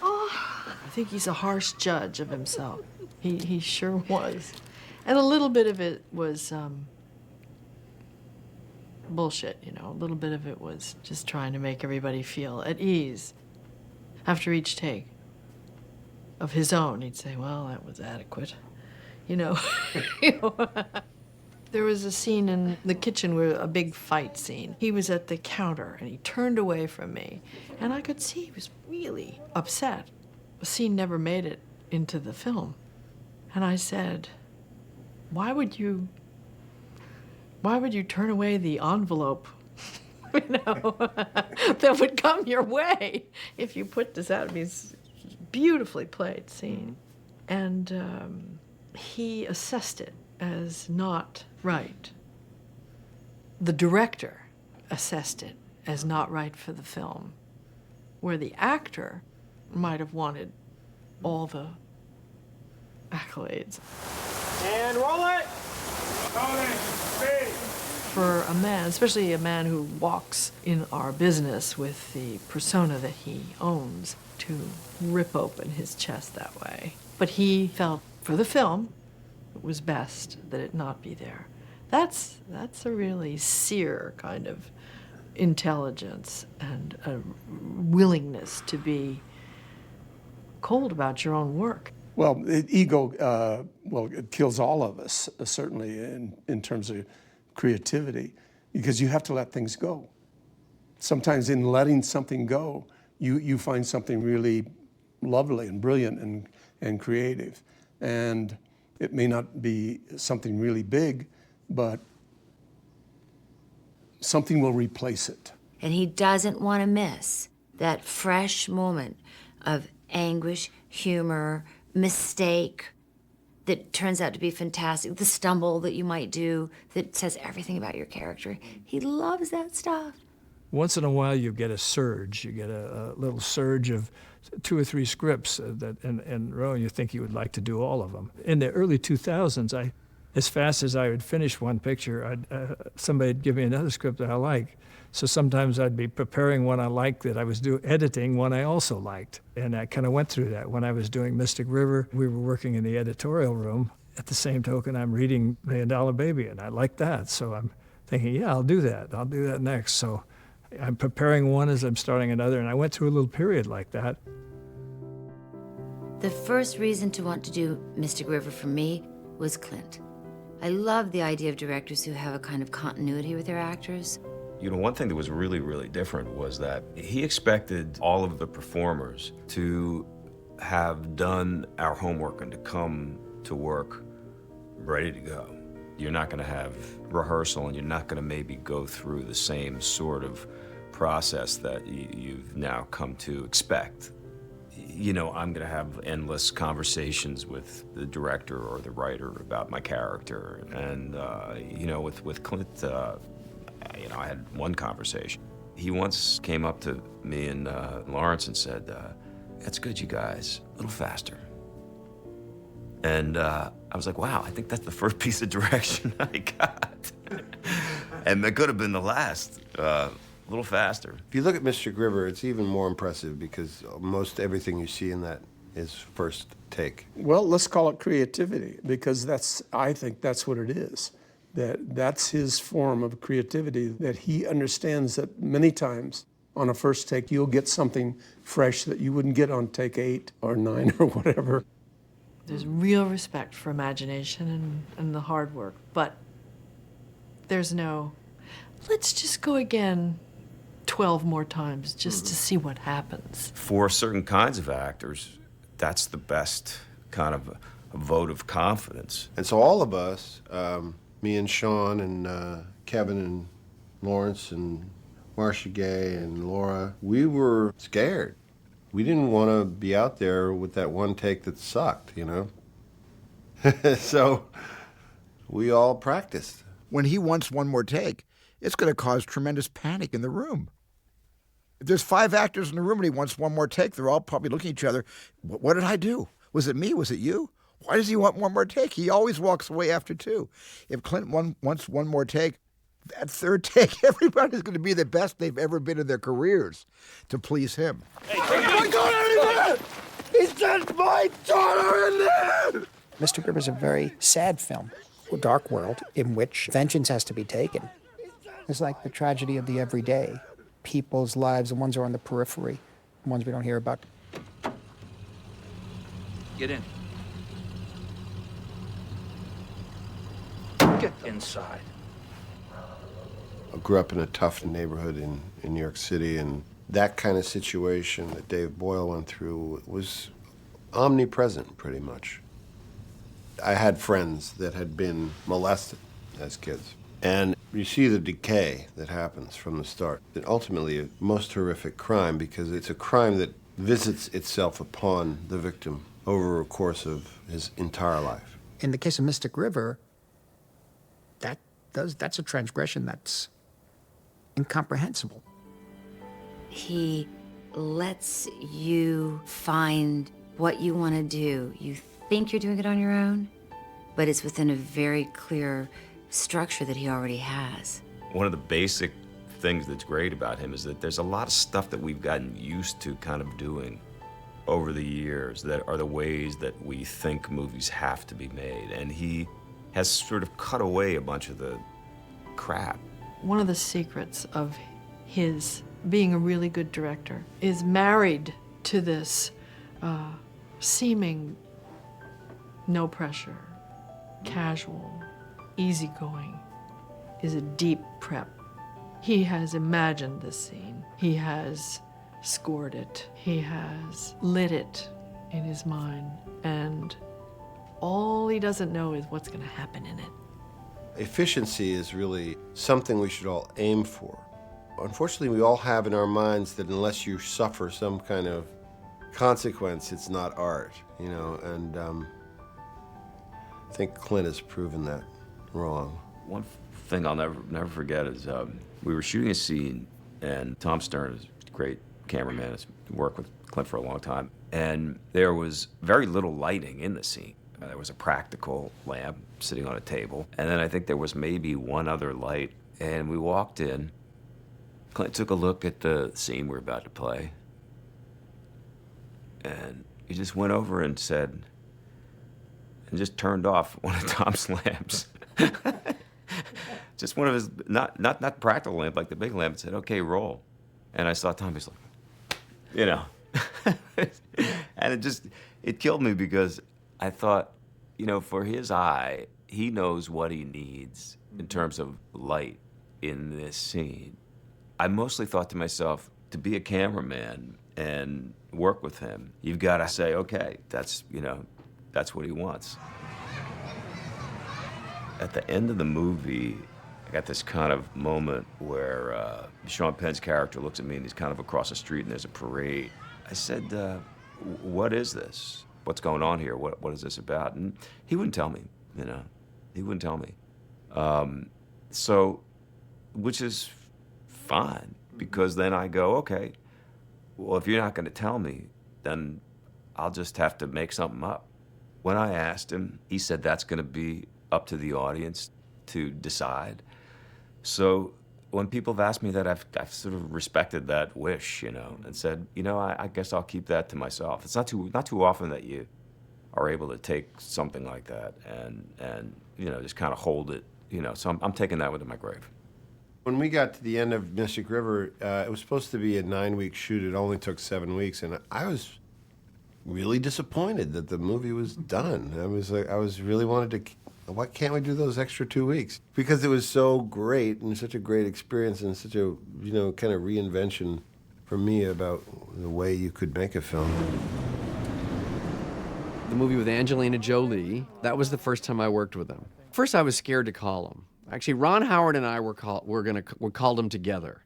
I think he's a harsh judge of himself. He sure was. And a little bit of it was bullshit, you know. A little bit of it was just trying to make everybody feel at ease. After each take of his own, he'd say, well, that was adequate. You know. There was a scene in the kitchen where a big fight scene. He was at the counter and he turned away from me. And I could see he was really upset. The scene never made it into the film. And I said, why would you turn away the envelope, you know, that would come your way if you put this out? It's a beautifully played scene. And he assessed it as not right. The director assessed it as not right for the film, where the actor might have wanted all the accolades. And roll it! For a man, especially a man who walks in our business with the persona that he owns, to rip open his chest that way. But he felt, for the film, it was best that it not be there. That's a really sear kind of intelligence and a willingness to be cold about your own work. Well, ego, it kills all of us, certainly in terms of creativity, because you have to let things go. Sometimes in letting something go, you find something really lovely and brilliant and creative. And it may not be something really big, but something will replace it. And he doesn't want to miss that fresh moment of anguish, humor, mistake that turns out to be fantastic, the stumble that you might do that says everything about your character. He loves that stuff. Once in a while you get a surge. You get a little surge of 2 or 3 scripts that in a row, and you think you would like to do all of them. In the early 2000s, as fast as I would finish one picture, somebody'd give me another script that I like. So sometimes I'd be preparing one I liked that I was editing one I also liked. And I kind of went through that. When I was doing Mystic River, we were working in the editorial room. At the same token, I'm reading $1 Million Baby, and I like that. So I'm thinking, yeah, I'll do that. I'll do that next. So I'm preparing one as I'm starting another, and I went through a little period like that. The first reason to want to do Mystic River for me was Clint. I love the idea of directors who have a kind of continuity with their actors. You know, one thing that was really, really different was that he expected all of the performers to have done our homework and to come to work ready to go. You're not going to have rehearsal, and you're not going to maybe go through the same sort of process that you've now come to expect. You know, I'm going to have endless conversations with the director or the writer about my character. And, you know, with Clint, you know, I had one conversation. He once came up to me and Lawrence and said, that's good, you guys, a little faster. And I was like, wow, I think that's the first piece of direction I got. And that could have been the last, a little faster. If you look at Mystic River, it's even more impressive because most everything you see in that is first take. Well, let's call it creativity, because I think that's what it is. That's his form of creativity, that he understands that many times on a first take, you'll get something fresh that you wouldn't get on take 8 or 9 or whatever. There's real respect for imagination and the hard work, but there's no, let's just go again 12 more times just to see what happens. For certain kinds of actors, that's the best kind of a vote of confidence. And so all of us, me and Sean and Kevin and Lawrence and Marcia Gay and Laura, we were scared. We didn't want to be out there with that one take that sucked, you know? So we all practiced. When he wants one more take, it's going to cause tremendous panic in the room. If there's 5 actors in the room and he wants one more take, they're all probably looking at each other. What did I do? Was it me? Was it you? Why does he want one more take? He always walks away after 2. If Clint wants one more take, That third take, everybody's going to be the best they've ever been in their careers to please him. Hey, my daughter in there! He sent my daughter in there! Mr. River's a very sad film, a dark world in which vengeance has to be taken. It's like the tragedy of the everyday. People's lives, the ones who are on the periphery, the ones we don't hear about. Get in. Get inside. I grew up in a tough neighborhood in New York City, and that kind of situation that Dave Boyle went through was omnipresent, pretty much. I had friends that had been molested as kids, and you see the decay that happens from the start. And ultimately, a most horrific crime, because it's a crime that visits itself upon the victim over a course of his entire life. In the case of Mystic River, that's a transgression that's incomprehensible. He lets you find what you want to do. You think you're doing it on your own, but it's within a very clear structure that he already has. One of the basic things that's great about him is that there's a lot of stuff that we've gotten used to kind of doing over the years that are the ways that we think movies have to be made. And he has sort of cut away a bunch of the crap. One of the secrets of his being a really good director is married to this seeming no pressure, casual, easygoing, is a deep prep. He has imagined this scene. He has scored it. He has lit it in his mind. And all he doesn't know is what's going to happen in it. Efficiency is really something we should all aim for. Unfortunately, we all have in our minds that unless you suffer some kind of consequence, it's not art, you know, and I think Clint has proven that wrong. One thing I'll never forget is we were shooting a scene, and Tom Stern is a great cameraman, has worked with Clint for a long time, and there was very little lighting in the scene. There was a practical lamp sitting on a table, and then I think there was maybe one other light, and we walked in. Clint took a look at the scene we were about to play, and he just went over and said, and just turned off one of Tom's lamps. Just one of his, not the practical lamp, like the big lamp, and said, "Okay, roll." And I saw Tom, he's like, you know. And it killed me because I thought, you know, for his eye, he knows what he needs in terms of light in this scene. I mostly thought to myself, to be a cameraman and work with him, you've got to say, okay, that's what he wants. At the end of the movie, I got this kind of moment where Sean Penn's character looks at me and he's kind of across the street and there's a parade. I said, what is this? What's going on here? What is this about? And he wouldn't tell me, you know. He wouldn't tell me. So, which is fine, because then I go, okay, well, if you're not going to tell me, then I'll just have to make something up. When I asked him, he said that's going to be up to the audience to decide. So when people have asked me that, I've sort of respected that wish, you know, and said, you know, I guess I'll keep that to myself. It's not too often that you are able to take something like that and you know, just kind of hold it, you know. So I'm taking that one to my grave. When we got to the end of Mystic River, it was supposed to be a 9-week shoot. It only took 7 weeks, and I was really disappointed that the movie was done. I was really wanted to. Why can't we do those extra 2 weeks? Because it was so great and such a great experience and such a, you know, kind of reinvention for me about the way you could make a film. The movie with Angelina Jolie, that was the first time I worked with him. First, I was scared to call him. Actually, Ron Howard and I we called him together.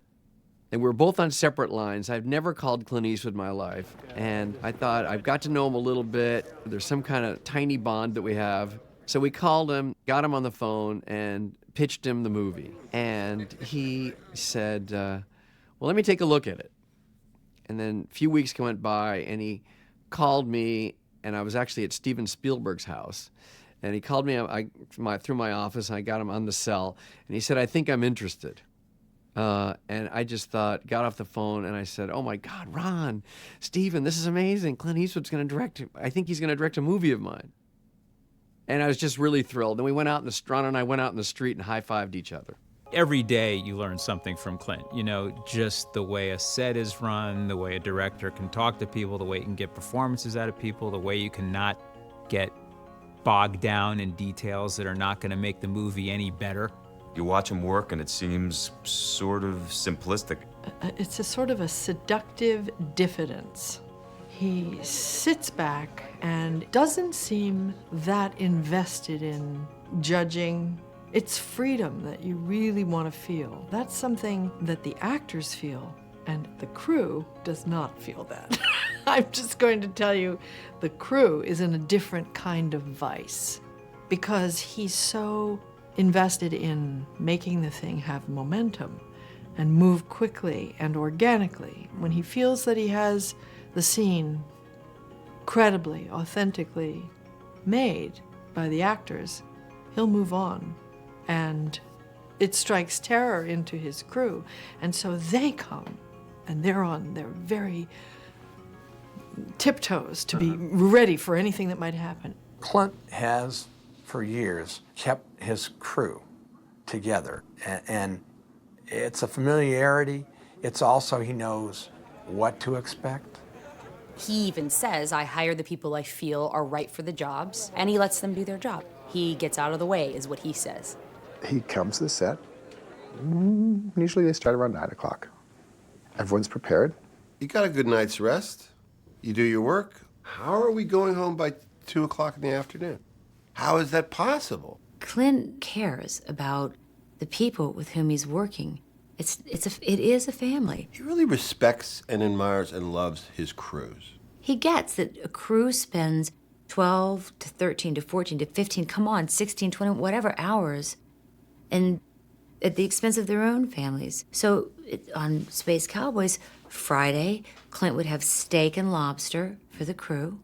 And we were both on separate lines. I've never called Clint Eastwood in my life. And I thought, I've got to know him a little bit. There's some kind of tiny bond that we have. So we called him, got him on the phone, and pitched him the movie. And he said, well, let me take a look at it. And then a few weeks went by, and he called me, and I was actually at Steven Spielberg's house. And he called me through my office, and I got him on the cell. And he said, I think I'm interested. And I just got off the phone, and I said, oh my God, Ron, Steven, this is amazing. Clint Eastwood's going to direct, I think he's going to direct a movie of mine. And I was just really thrilled. Then Ron and I went out in the street and high-fived each other. Every day you learn something from Clint. You know, just the way a set is run, the way a director can talk to people, the way you can get performances out of people, the way you can not get bogged down in details that are not going to make the movie any better. You watch him work and it seems sort of simplistic. It's a sort of a seductive diffidence. He sits back and doesn't seem that invested in judging. It's freedom that you really want to feel. That's something that the actors feel, and the crew does not feel that. I'm just going to tell you, the crew is in a different kind of vice because he's so invested in making the thing have momentum and move quickly and organically. When he feels that he has the scene credibly, authentically made by the actors, he'll move on. And it strikes terror into his crew. And so they come, and they're on their very tiptoes to be ready for anything that might happen. Clint has, for years, kept his crew together. And it's a familiarity. It's also, he knows what to expect. He even says, I hire the people I feel are right for the jobs, and he lets them do their job. He gets out of the way, is what he says. He comes to the set. Usually they start around 9 o'clock. Everyone's prepared. You got a good night's rest. You do your work. How are we going home by 2 o'clock in the afternoon? How is that possible? Clint cares about the people with whom he's working. It is a family. He really respects and admires and loves his crews. He gets that a crew spends 12 to 13 to 14 to 15, come on, 16, 20, whatever hours, and at the expense of their own families. So on Space Cowboys, Friday, Clint would have steak and lobster for the crew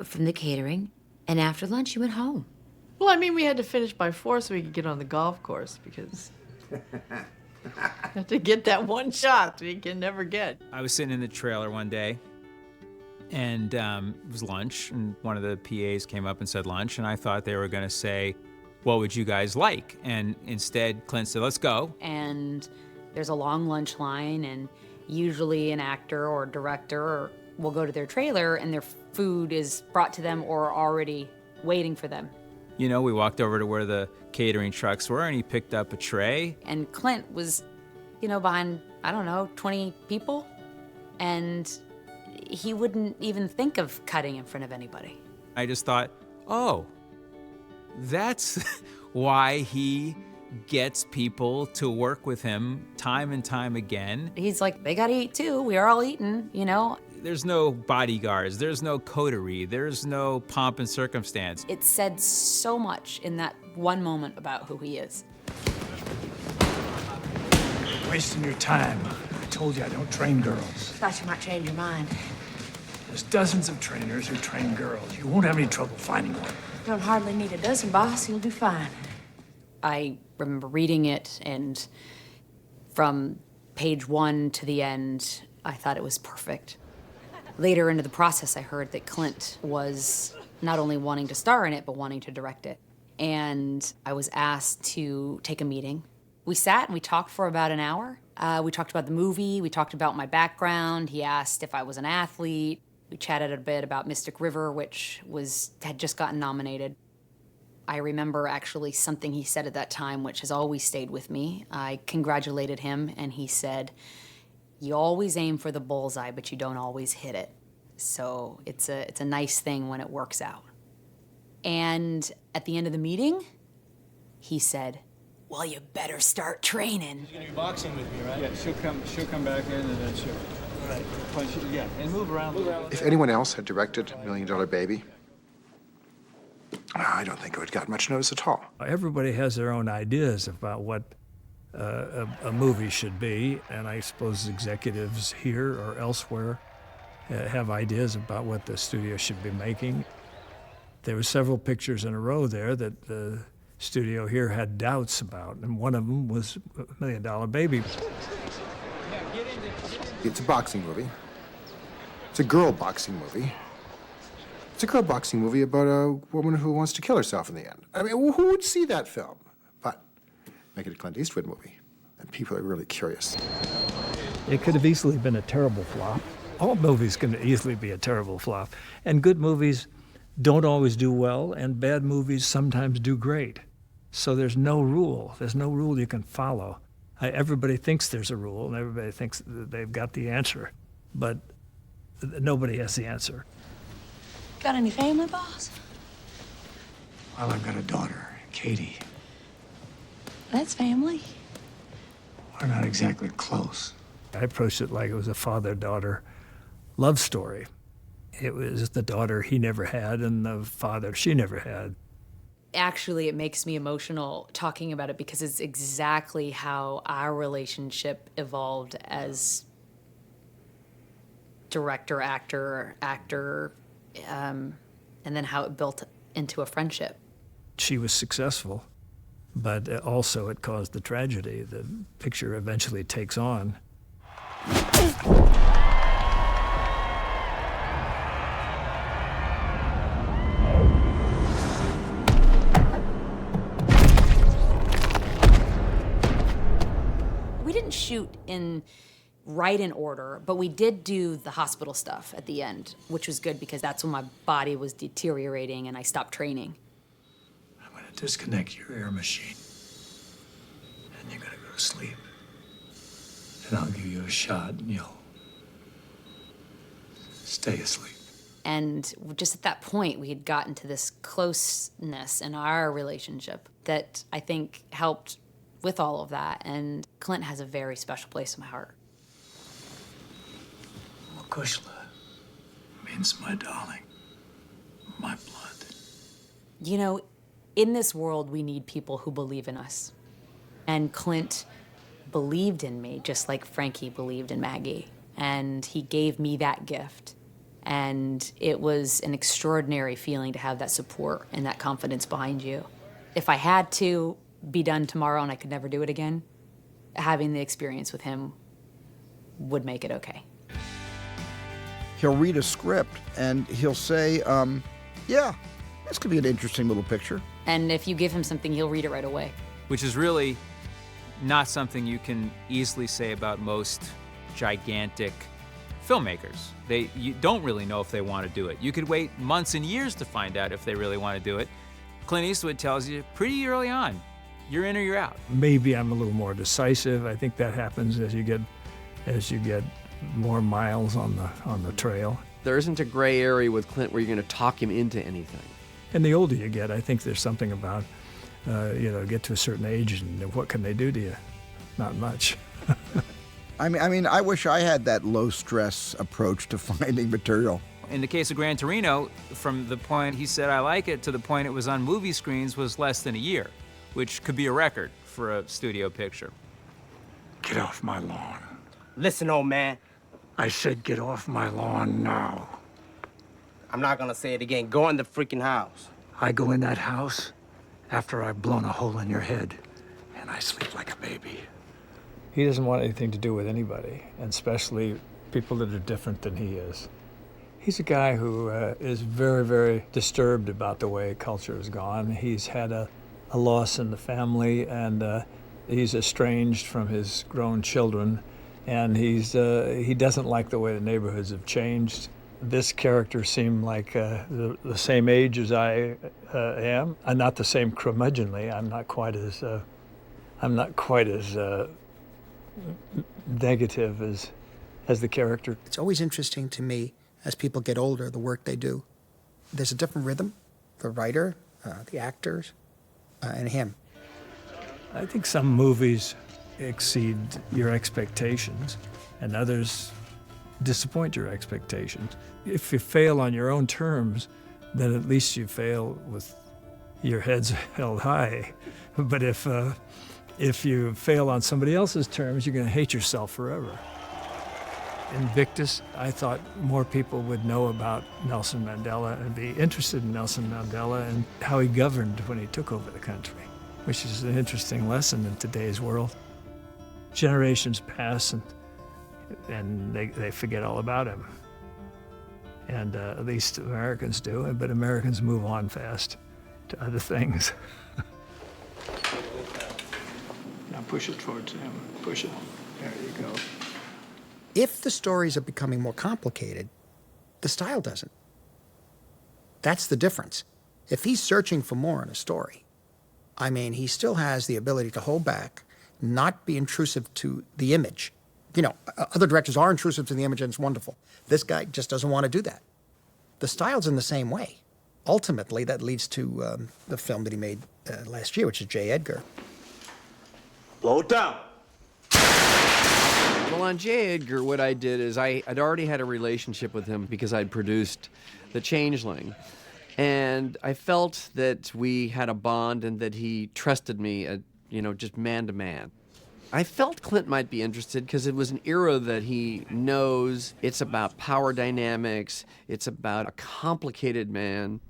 from the catering, and after lunch he went home. Well, I mean, we had to finish by 4 so we could get on the golf course because had to get that one shot we can never get. I was sitting in the trailer one day, and it was lunch, and one of the PAs came up and said lunch, and I thought they were going to say, what would you guys like? And instead, Clint said, let's go. And there's a long lunch line, and usually an actor or director will go to their trailer, and their food is brought to them or already waiting for them. You know, we walked over to where the catering trucks were, and he picked up a tray. And Clint was, behind, 20 people, and he wouldn't even think of cutting in front of anybody. I just thought, oh, that's why he gets people to work with him time and time again. He's like, they gotta eat too. We are all eating, There's no bodyguards, there's no coterie, there's no pomp and circumstance. It said so much in that one moment about who he is. Wasting your time. I told you I don't train girls. Thought you might change your mind. There's dozens of trainers who train girls. You won't have any trouble finding one. Don't hardly need a dozen, boss. You'll do fine. I remember reading it, and from page 1 to the end, I thought it was perfect. Later into the process, I heard that Clint was not only wanting to star in it, but wanting to direct it. And I was asked to take a meeting. We sat and we talked for about an hour. We talked about the movie, we talked about my background. He asked if I was an athlete. We chatted a bit about Mystic River, which had just gotten nominated. I remember actually something he said at that time, which has always stayed with me. I congratulated him, and he said, you always aim for the bullseye, but you don't always hit it. So it's a nice thing when it works out. And at the end of the meeting, he said, well, you better start training. She's gonna be boxing with me, right? Yeah, she'll come back in and then she'll, all right, punch it, yeah, and move around. If anyone else had directed $1 Million Baby, I don't think it would have got much notice at all. Everybody has their own ideas about what a movie should be, and I suppose executives here or elsewhere have ideas about what the studio should be making. There were several pictures in a row there that the studio here had doubts about, and one of them was $1 Million Baby. It's a boxing movie. It's a girl boxing movie. It's a girl boxing movie about a woman who wants to kill herself in the end. I mean, who would see that film? But make it a Clint Eastwood movie, and people are really curious. It could have easily been a terrible flop. All movies can easily be a terrible flop. And good movies don't always do well, and bad movies sometimes do great. So there's no rule. There's no rule you can follow. Everybody thinks there's a rule, and everybody thinks that they've got the answer. But nobody has the answer. Got any family, boss? Well, I've got a daughter, Katie. That's family. We're not exactly close. I approached it like it was a father-daughter love story. It was the daughter he never had and the father she never had. Actually, it makes me emotional talking about it because it's exactly how our relationship evolved as director, actor, and then how it built into a friendship. She was successful, but also it caused the tragedy the picture eventually takes on. We didn't shoot right in order, but we did do the hospital stuff at the end, which was good because that's when my body was deteriorating and I stopped training. I'm gonna disconnect your air machine. And you're gonna go to sleep. And I'll give you a shot and you'll stay asleep. And just at that point, we had gotten to this closeness in our relationship that I think helped with all of that. And Clint has a very special place in my heart. Kushla means my darling, my blood. You know, in this world, we need people who believe in us. And Clint believed in me, just like Frankie believed in Maggie. And he gave me that gift. And it was an extraordinary feeling to have that support and that confidence behind you. If I had to be done tomorrow and I could never do it again, having the experience with him would make it okay. He'll read a script and he'll say, yeah, this could be an interesting little picture. And if you give him something, he'll read it right away. Which is really not something you can easily say about most gigantic filmmakers. You don't really know if they want to do it. You could wait months and years to find out if they really want to do it. Clint Eastwood tells you pretty early on, you're in or you're out. Maybe I'm a little more decisive. I think that happens as you get more miles on the trail. There isn't a gray area with Clint where you're going to talk him into anything. And the older you get, I think there's something about, get to a certain age and what can they do to you? Not much. I mean, I wish I had that low-stress approach to finding material. In the case of Gran Torino, from the point he said I like it to the point it was on movie screens was less than a year, which could be a record for a studio picture. Get off my lawn. Listen, old man. I said get off my lawn now. I'm not gonna say it again. Go in the freaking house. I go in that house after I've blown a hole in your head, and I sleep like a baby. He doesn't want anything to do with anybody, and especially people that are different than he is. He's a guy who is very, very disturbed about the way culture has gone. He's had a loss in the family, and he's estranged from his grown children, and he doesn't like the way the neighborhoods have changed. This character seemed like the same age as I am. I'm not the same curmudgeonly. I'm not quite as negative as the character. It's always interesting to me as people get older, the work they do. There's a different rhythm, the writer, the actors, and him. I think some movies exceed your expectations and others disappoint your expectations. If you fail on your own terms, then at least you fail with your heads held high. But if you fail on somebody else's terms, you're going to hate yourself forever. Invictus, I thought more people would know about Nelson Mandela and be interested in Nelson Mandela and how he governed when he took over the country, which is an interesting lesson in today's world. Generations pass and they forget all about him. And at least Americans do, but Americans move on fast to other things. Now push it towards him. Push it. There you go. If the stories are becoming more complicated, the style doesn't. That's the difference. If he's searching for more in a story, I mean, he still has the ability to hold back, not be intrusive to the image. You know, other directors are intrusive to the image and it's wonderful. This guy just doesn't want to do that. The style's in the same way. Ultimately, that leads to the film that he made last year, which is J. Edgar. Blow it down. Well, on J. Edgar, what I did is I'd already had a relationship with him because I'd produced The Changeling. And I felt that we had a bond and that he trusted me, just man to man. I felt Clint might be interested because it was an era that he knows. It's about power dynamics. It's about a complicated man.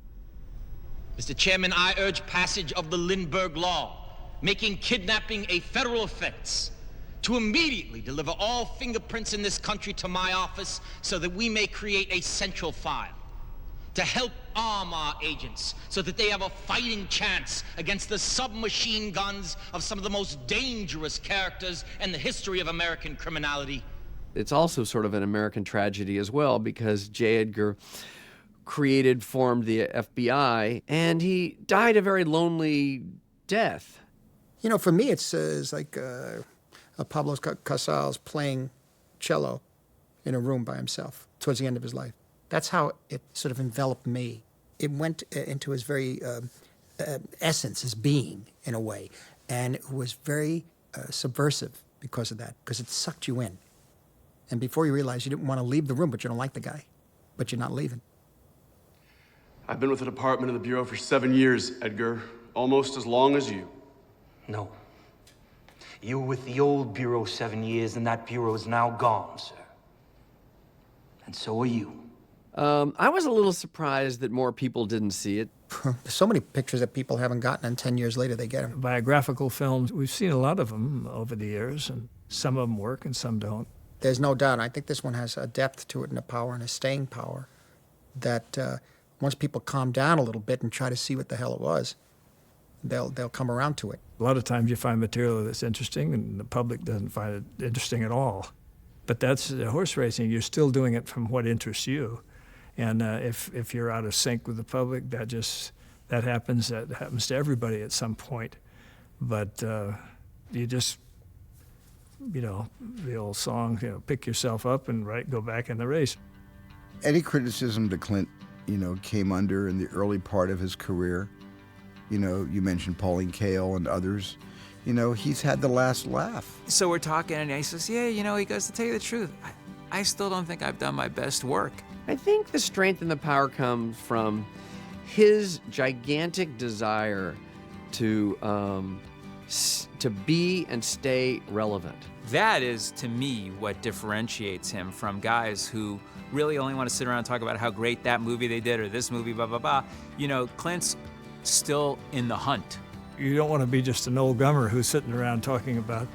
Mr. Chairman, I urge passage of the Lindbergh Law, making kidnapping a federal offense, to immediately deliver all fingerprints in this country to my office so that we may create a central file, to help arm our agents so that they have a fighting chance against the submachine guns of some of the most dangerous characters in the history of American criminality. It's also sort of an American tragedy as well because J. Edgar formed the FBI, and he died a very lonely death. You know, for me, it's like Pablo Casals playing cello in a room by himself towards the end of his life. That's how it sort of enveloped me. It went into his very essence, his being, in a way. And it was very subversive because of that, because it sucked you in. And before you realize you didn't want to leave the room, but you don't like the guy, but you're not leaving. I've been with the department of the Bureau for 7 years, Edgar. Almost as long as you. No. You were with the old Bureau 7 years, and that Bureau is now gone, sir. And so are you. I was a little surprised that more people didn't see it. There's so many pictures that people haven't gotten, and 10 years later they get them. Biographical films, we've seen a lot of them over the years, and some of them work and some don't. There's no doubt. I think this one has a depth to it and a power and a staying power that once people calm down a little bit and try to see what the hell it was, they'll come around to it. A lot of times you find material that's interesting and the public doesn't find it interesting at all. But that's horse racing. You're still doing it from what interests you. And if you're out of sync with the public, that happens. That happens to everybody at some point. But you just, the old song, pick yourself up and go back in the race. Any criticism to Clint, came under in the early part of his career. You mentioned Pauline Kael and others. He's had the last laugh. So we're talking, and he says, yeah, he goes, to tell you the truth, I still don't think I've done my best work. I think the strength and the power come from his gigantic desire to be and stay relevant. That is, to me, what differentiates him from guys who really only want to sit around and talk about how great that movie they did or this movie, blah, blah, blah. Clint's still in the hunt. You don't want to be just an old gummer who's sitting around talking about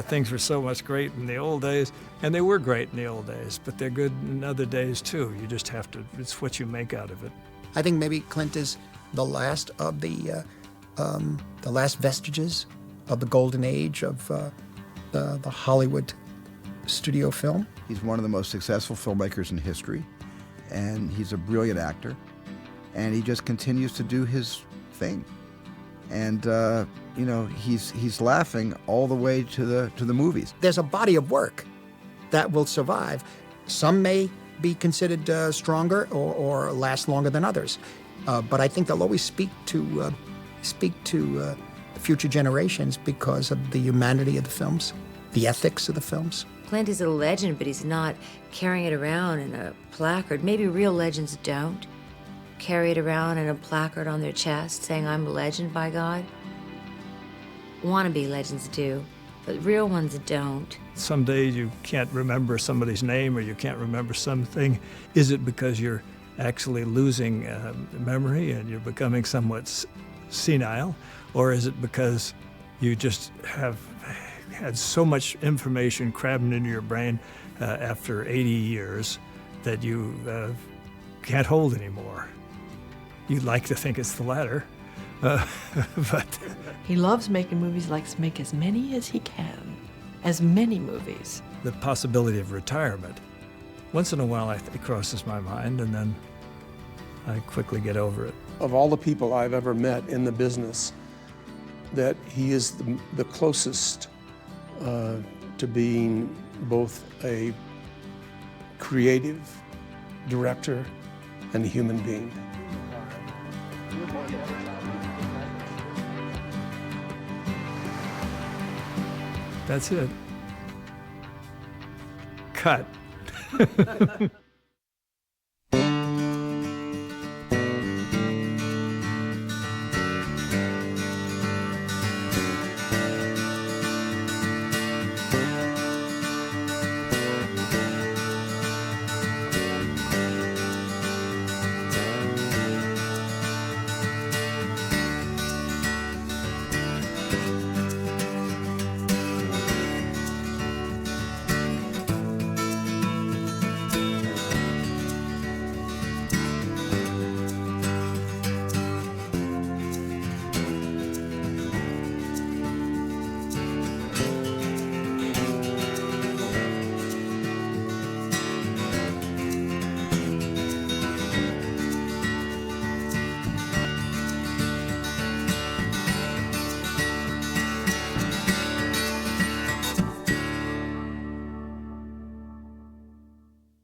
things were so much great in the old days, and they were great in the old days, but they're good in other days too. You just have to, it's what you make out of it. I think maybe Clint is the last of the last vestiges of the golden age of the Hollywood studio film. He's one of the most successful filmmakers in history, and he's a brilliant actor, and he just continues to do his thing. And he's laughing all the way to the movies. There's a body of work that will survive. Some may be considered stronger or last longer than others, but I think they'll always speak to future generations because of the humanity of the films, the ethics of the films. Clint is a legend, but he's not carrying it around in a placard. Maybe real legends don't carry it around in a placard on their chest saying, I'm a legend by God. Wannabe legends do. but real ones don't. Some days you can't remember somebody's name or you can't remember something. Is it because you're actually losing memory and you're becoming somewhat senile? Or is it because you just have had so much information crammed into your brain after 80 years that you can't hold anymore? You'd like to think it's the latter, but... He loves making movies, likes to make as many as he can. As many movies. The possibility of retirement. Once in a while it crosses my mind, and then I quickly get over it. Of all the people I've ever met in the business, that he is the closest to being both a creative director and a human being. That's it. Cut.